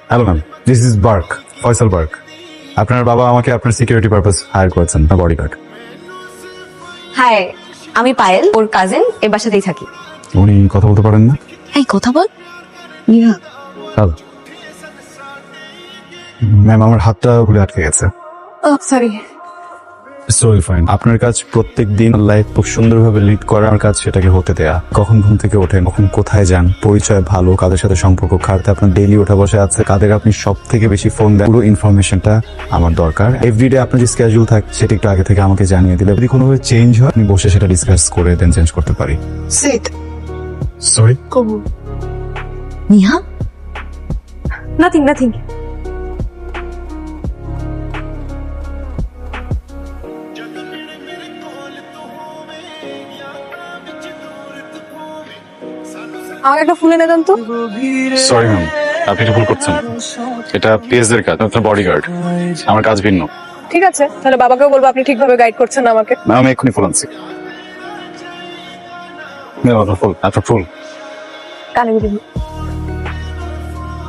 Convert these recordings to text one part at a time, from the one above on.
Hello ma'am, this is Burke, Faisal Burke. আপনার বাবা আমাকে আপনার সিকিউরিটি পারপাস হায়ার করেছেন, না বডিগার্ড। হাই, আমি পায়েল, ওর কাজিন, এই বাসাতেই থাকি। উনি কথা বলতে পারেন না? এই কথা বল। নিহা, হ্যালো ম্যাম, আমার হাতটা খুলে আটকে গেছে। ও সরি। Sorry fine. আপনার কাজ প্রত্যেক দিন লাইফ খুব সুন্দরভাবে লিড করার কাজ, সেটাকে হতে দেয়া। কখন ঘুম থেকে ওঠেন, কখন কোথায় যান, পরিচয় ভালো, কাদের সাথে সম্পর্ক, কারতে আপনার ডেইলি ওঠা বসে আছে, কাদের আপনি সব থেকে বেশি ফোন দেন, পুরো ইনফরমেশনটা আমার দরকার। এভরিডে আপনার যে স্কেডিউল থাকে সেটা একটু আগে থেকে আমাকে জানিয়ে দিলে যদি কোনোভাবে চেঞ্জ হয়, আপনি বসে সেটা ডিসকাস করে দেন চেঞ্জ করতে পারি। সিট। সরি। কবু। নিহা? Nothing nothing. আমাকে একটা ফুল এনে দেন তো। সরি ম্যাম, আপনি এটা ভুল করছেন। এটা পিএস এর কাজ, আপনার বডিগার্ড। আমার কাজ ভিন্ন। ঠিক আছে, তাহলে বাবাকেও বলবো আপনি ঠিকভাবে গাইড করছেন না আমাকে। ম্যাম, আমি এক্ষুনি ফুল আনছি। আপনার ফুল, আপনার ফুল। কানে দিবি।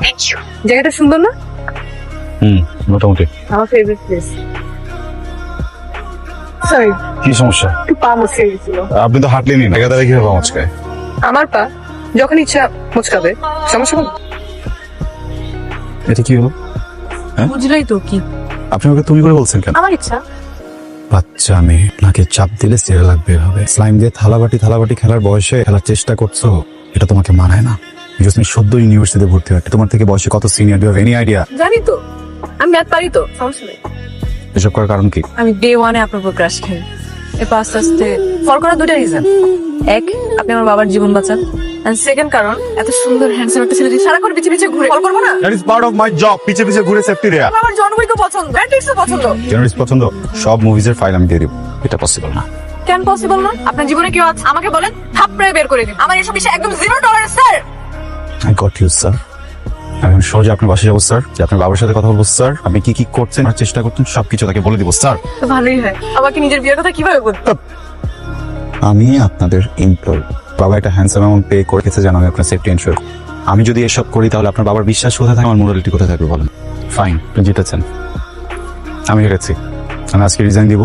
Thank you. জায়গাটা সুন্দর না? মোটামুটি। আমার ফেভারিট প্লেস। সরি, কি সমস্যা? একটু পা মুচকে গেছিল। আপনি তো হাঁটলেনই না, একা কিভাবে আমাজকায়? আমার পা যখন ইচ্ছা মুচকাবে, সমস্যা হবে? এটা কি হলো? বুঝলাই তো কি। আপনি ওকে তুমি করে বলছেন কেন? আমার ইচ্ছা। বাচ্চা মেয়ে, নাকে চাপ দিলে সেরে লাগবে হবে। স্লাইম দিয়ে থালাবাটি খেলার বয়সে খেলার চেষ্টা করছো, এটা তোমাকে মানায় না। তুমি সদ্য ইউনিভার্সিটিতে ভর্তি হয়, তোমার থেকে বয়সে কত senior, you have any idea? জানি তো, আমি ম্যাথ পারি তো, সমস্যা নেই। এসব করার কারণ কি? আমি ডে ওয়ানে আপনার উপর ক্রাশ খাই। এরপর আস্তে আস্তে ফল করার দুটা রিজন। এক, আপনি আমার বাবার জীবন বাঁচান। এন্ড সেকেন্ড কারণ, এত সুন্দর হ্যান্ডসাম একটা ছেলে সারাক্ষণ পিছে পিছে ঘুরে ফল করবো না। That is part of my job, পিছে পিছে ঘুরে সেফটি দেয়া। আমার জনবই তো পছন্দ, ম্যাট্রিক্সও পছন্দ। জার্নালিস্ট পছন্দ, সব মুভিজের ফাইল আমি দিয়ে দিব। এটা পসিবল না। কেন পসিবল না? আপনার জীবনে কেউ আছে আমাকে বলেন, থাপড়ে বের করে দিন। আমার এসব বিষয়ে একদম zero tolerance sir. I got you sir. আমি সহজে আপনার বাসায় যাবো স্যার, যে আপনার বাবার সাথে কথা বলবো স্যার, আপনি কি কি করছেন আর চেষ্টা করছেন সবকিছু তাকে বলে দিব স্যার। তো ভালোই হয়। আমাকে নিজের বিয়ের কথা কিভাবে বলবো? আমি আপনাদের এমপ্লয়। বাবা একটা হ্যান্ডসাম অ্যামাউন্ট পে করেছে যেন আমি আপনার সেফটি এনশিওর। আমি যদি এসব করি তাহলে আপনার বাবার বিশ্বাস কোথায় থাকে, আমার মোরালিটি কোথায় থাকবে বলেন? ফাইন, আপনি জিতেছেন, আমি হেরেছি। আমি আজকে রিজাইন দিব।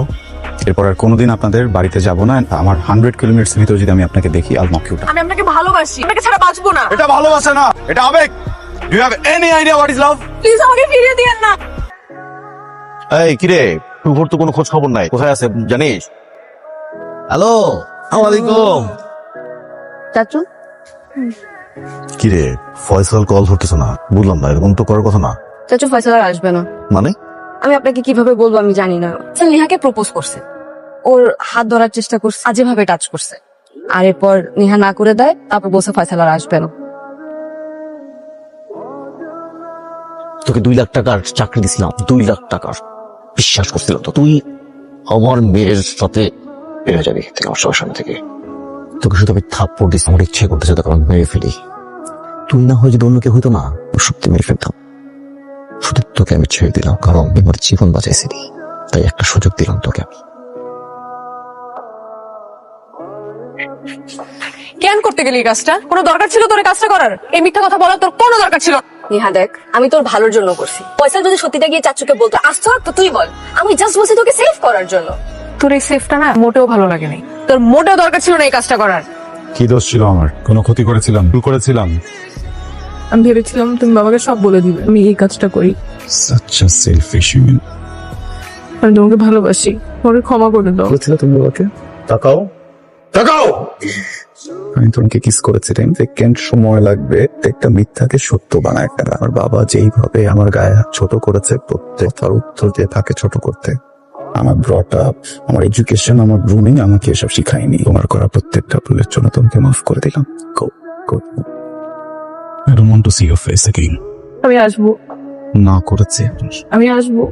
এরপর আর কোনোদিন আপনাদের বাড়িতে যাব না। আমার 100 কিলোমিটার ভিতরে যদি আমি আপনাকে দেখি, আল নক ইউ ডাউন। আমি আপনাকে ভালোবাসি, আপনাকে ছাড়া বাঁচবো না। এটা ভালোবাসা না, এটা আবেগ। Do you have any idea what is love? Please আমাকে ফিরিয়ে দিয়েন না। এই কিরে, টুকুর তো কোনো খোঁজ খবর নাই, কোথায় আছে জানিস? হ্যালো, আসসালামু আলাইকুম। চাচু, কিরে, ফয়সাল কল ধরতেছ না? বুঝলাম না, এরকম তো করার কথা না। চাচু ফয়সাল আর আসবে না। মানে? আমি আপনাকে কিভাবে বলবো আমি জানি না। নেহাকে প্রপোজ করছে, ওর হাত ধরার চেষ্টা করছে, আজেভাবে টাচ করছে। আর এরপর নেহা না করে দেয়, তারপর বলছে ফয়সাল আর আসবে না। তোকে 2 লাখ টাকার চাকরি দিছিলাম, 2 লাখ টাকার। বিশ্বাস করছিল তো তুই আমার মেয়ের সাথে বেড়ে যাবি থেকে, আমার সবার সামনে থেকে। তোকে শুধু আমি থাপ্পড় দিচ্ছি, আমার ইচ্ছে করতেছে তোকে আমি মেরে ফেলি। তুই না হয় যদি অন্য কেউ হইতো না, সত্যি মেরে ফেলতাম। শুধু তোকে আমি ছেড়ে দিলাম কারণ আমার জীবন বাঁচাইছিলি, তাই একটা সুযোগ দিলাম তোকে আমি। কেন করতে গেলি এই কাজটা? কোনো দরকার ছিল তোর এই কাজটা করার? এই মিথ্যা কথা বলার তোর কোনো দরকার ছিল? নেহা দেখ, আমি তোর ভালোর জন্য করছি। পয়সা যদি সত্যিটা গিয়ে চাচুকে বলতো, আসতো তো তুই বল। আমি জাস্ট বলছি তোকে সেভ করার জন্য। তোর এই সেফটা না মোটেও ভালো লাগেনি। তোর মোটেও দরকার ছিল না এই কাজটা করার। কি দোষ ছিল আমার? কোনো ক্ষতি করেছিলাম? ভুল করেছিলাম? আমি ভেবেছিলাম তুমি বাবাকে সব বলে দিবে আমি এই কাজটা করি। Such a selfish human. আমি তোমাকে ভালোবাসি, তোমাকে ক্ষমা করে দাও। বলেছিলে তুমি বাবাকে? তাকাও, তাকাও। আমি তোমাকে কিস করেছিলাম। সেকেন্ড সময় লাগবে একটা মিথ্যাকে সত্য বানায় ফেলা। আমার বাবা যেইভাবে আমার গায়ে হাত ছোট করেছে, প্রত্যেকটার উত্তর দিয়ে তাকে ছোট করতে। আমার ব্রট আপ, আমার এডুকেশন, আমার গ্রুমিং আমাকে এসব শিখায়নি। তোমার করা প্রত্যেকটা ভুলের জন্য তোমাকে মাফ করে দিলাম। Go, go. I don't want to see your face again. আমি আসবো, না করেছে। আমি আসবো।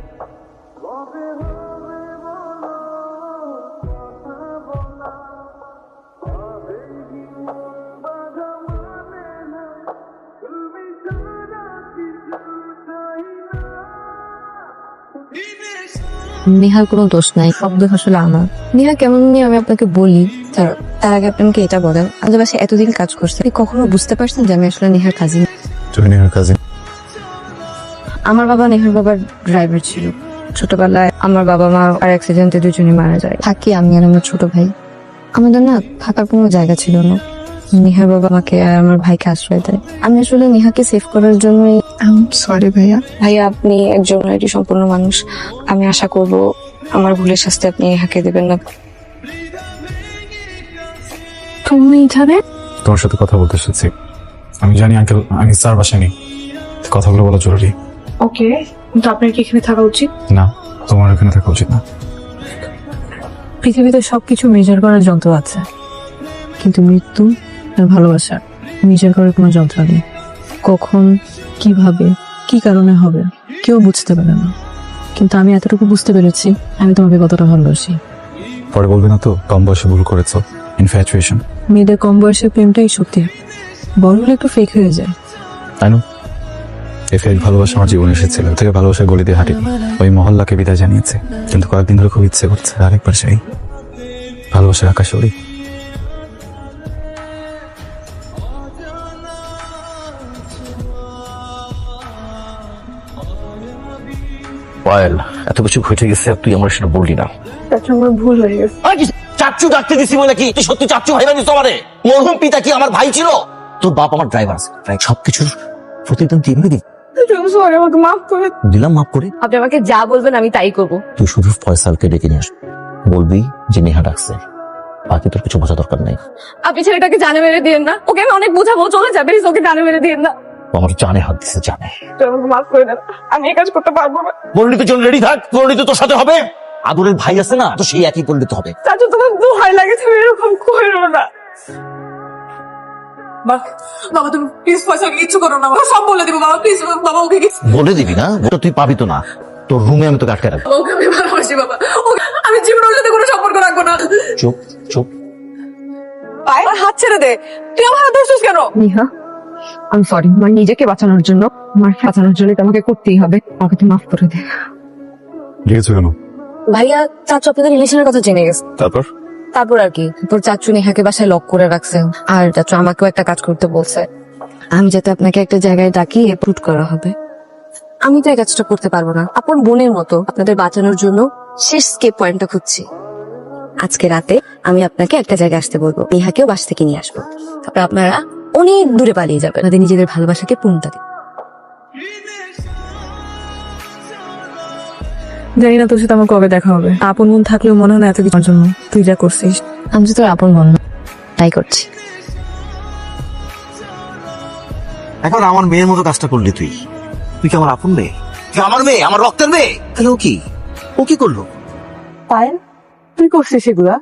নেহার কোনো দোষ নাই, সব দোষ আসলে আমার। নেহা কেমন নিয়ে আমি আপনাকে বলি, তার আগে আপনি আমাকে এটা বলেন, আমাদের বাসায় এতদিন কাজ করছে, আপনি কখনো বুঝতে পারছেন যে আমি আসলে নেহার কাজিন? তুমি নেহার কাজিন? আমার বাবা নেহার বাবার ড্রাইভার ছিল। ছোটবেলায় আমার বাবা মা আর অ্যাক্সিডেন্টে দুজনই মারা যায়। থাকি আমি আর আমার ছোট ভাই। আমাদের না থাকার কোনো জায়গা ছিল না। নেহার বাবা আমাকে আর আমার ভাইকে আশ্রয় দেয়। আমি আসলে নেহাকে সেভ করার জন্যই। সরি ভাইয়া। ভাইয়া, আপনি একজন আইডি সম্পূর্ণ মানুষ। আমি আশা করব আমার ভুলের শাস্তি আপনি নেহাকে দেবেন না। তুমি এখানে? তোমার সাথে কথা বলতে এসেছি। আমি জানি আঙ্কেল আমি স্যার বাসায় নেই, কথাগুলো বলা জরুরি। ওকে, কিন্তু আপনার কি এখানে থাকা উচিত? না, তোমার এখানে থাকা উচিত না। পৃথিবীতে সবকিছু মেজার করার যন্ত্র আছে, কিন্তু মৃত্যু আর ভালোবাসা মেজার করার কোনো যন্ত্র নেই। কখন, কিভাবে, কি কারণে হবে কেউ বুঝতে পারে না, কিন্তু আমি এতটুকু বুঝতে পেরেছি আমি তোমাকে কতটা ভালোবাসি। পরে বলবে না তো কম বয়সে ভুল করেছো, ইনফ্যাচুয়েশন। মেয়েদের কম বয়সের প্রেমটাই সত্যি, বড় হলে একটু ফেক হয়ে যায়। তাই না? এই ফেক ভালোবাসা আমার জীবনে এসেছিল, থেকে ভালোবাসার গলি দিয়ে হাঁটিনি, ওই মহল্লাকে বিদায় জানিয়েছে। কিন্তু কয়েকদিন ধরে খুব ইচ্ছে করছে আরেকবার সেই ভালোবাসার আকাশে উড়ি। পায়েল, এত কিছু ঘটে গেছে আর তুই আমার সেটা বললি না। আমার ভুল হয়ে গেছে। চাচ্চু ডাকতে দিছি বলে কি তুই সত্যি চাচ্চু ভাই বানিস আমারে? মরহুম পিতা কি আমার ভাই ছিল? তোর বাপ আমার ড্রাইভার, সবকিছুর প্রতিদিন তুই এভাবে সরি, আমাকে মাফ করে দিলাম মাফ করে। আপনি আমাকে যা বলবেন আমি তাই করব। তুই শুধু ফয়সালকে ডেকে নিয়ে আস, বলবি যে নেহা ডাকছে, বাকি তোর কিছু বোঝা দরকার নাই। আপনি ছেলেটাকে জানে মেরে দিয়েন না, ওকে আমি অনেক বোঝাবো, চলে যাবে, ওকে জানে মেরে দিয়েন না। ও আমার জানে হাত দিছে, জানে। আমাকে মাফ করে দেন, আমি এই কাজ করতে পারবো না। পরিণীতের জন্য রেডি থাক, পরিণীত তোর সাথে হবে। আদরের ভাই আছে না, তো সেই একই পরিণীত হবে। চাচু তোমার দোহাই লাগে, তুমি এরকম করো না। বাবা তুমি প্লিজ পয়সা কিচ্ছু করো না, বাবা সব বলে দিব। বাবা প্লিজ, বাবা ওকে কিছু বলে দিবি না, ওটা তুই পাবি তো না। তোর রুমে আমি তোকে আটকে রাখবো। ওকে আমি ভালোবাসি বাবা, ওকে আমি জীবনে ওর সাথে কোনো সম্পর্ক রাখবো না। চুপ চুপ। আমার হাত ছেড়ে দে, তুই আমার হাত ধরছিস কেন? নিহা, আমি সরি, আমার নিজেকে বাঁচানোর জন্য, আমার বাঁচানোর জন্য তোমাকে করতেই হবে। আমাকে তুমি মাফ করে দে। লিখেছো কেন? ভাইয়া, চাচু আপনাদের রিলেশনের কথা জেনে গেছে। তারপর আর কি, তোর চাচু নেহাকে বাসায় লক করে রাখছে, আর চাচু আমাকেও একটা কাজ করতে বলছে। আমি যাতে আপনাকে একটা জায়গায় ডাকি পুট করা হবে। আমি তো এই কাজটা করতে পারবো না। আপন বোনের মতো আপনাদের বাঁচানোর জন্য শেষ স্কেপ পয়েন্টটা খুঁজছি। আজকে রাতে আমি আপনাকে একটা জায়গায় আসতে বলবো, নেহাকেও বাস থেকে নিয়ে আসবো। তারপর আপনারা অনেক দূরে পালিয়ে যাবেন, আপনাদের নিজেদের ভালোবাসাকে পূর্ণতা দিন। জানি না তোর সাথে আমার কবে দেখা হবে। আপন মন থাকলেও মনে হয় না এত কিছুর জন্য তুই যা করছিস। আমি তো তোর আপন বোন না, তাই করছি। এখন আমার মেয়ের মতো কাজটা করলি তুই। তুই কি আমার আপন মেয়ে? তুই আমার মেয়ে, আমার রক্তের মেয়ে। তাহলে ও কি করলো? পায়েল, তুই করছিস এগুলা?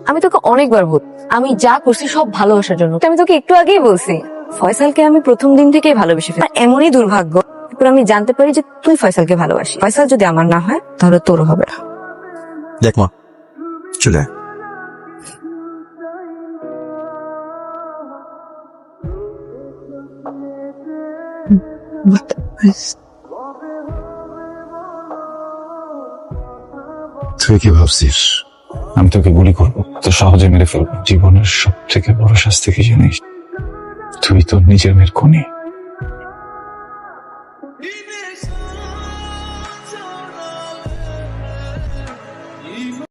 আমি তোকে অনেকবার বল, আমি যা করছি সব ভালোবাসার জন্য। আমি তোকে একটু আগেই বলছি, ফয়সালকে আমি প্রথম দিন থেকেই ভালোবেসে ফেলি। আর এমনই দুর্ভাগ্য, এরপর আমি জানতে পারি যে তুই ফয়সালকে ভালোবাসি। ফয়সাল যদি আমার না হয় তাহলে তোরও হবে না। দেখ মা, চলে আয়। তুই কি ভাবছিস আমি তোকে গুলি করবো, তো সহজে মেরে ফেলবো? জীবনের সব থেকে বড় শাস্তি কি জানিস? তুই তোর নিজের মেয়ের খুনি।